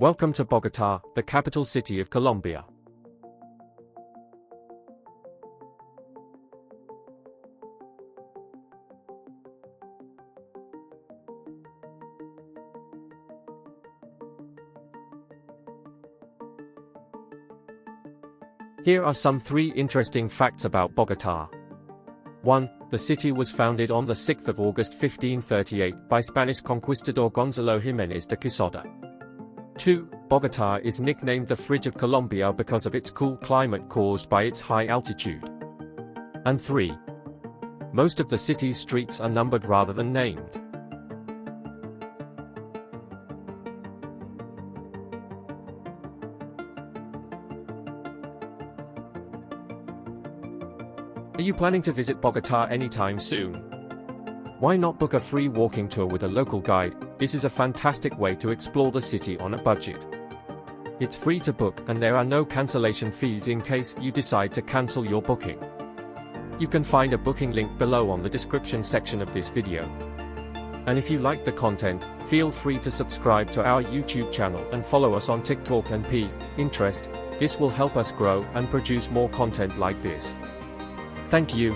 Welcome to Bogota, the capital city of Colombia. Here are some 3 interesting facts about Bogota. 1. The city was founded on the 6th of August 1538 by Spanish conquistador Gonzalo Jiménez de Quesada. 2. Bogota is nicknamed the Fridge of Colombia because of its cool climate caused by its high altitude. And 3. Most of the city's streets are numbered rather than named. Are you planning to visit Bogota anytime soon? Why not book a free walking tour with a local guide? This is a fantastic way to explore the city on a budget. It's free to book and there are no cancellation fees in case you decide to cancel your booking. You can find a booking link below on the description section of this video. And if you like the content, feel free to subscribe to our YouTube channel and follow us on TikTok and Pinterest. This will help us grow and produce more content like this. Thank you.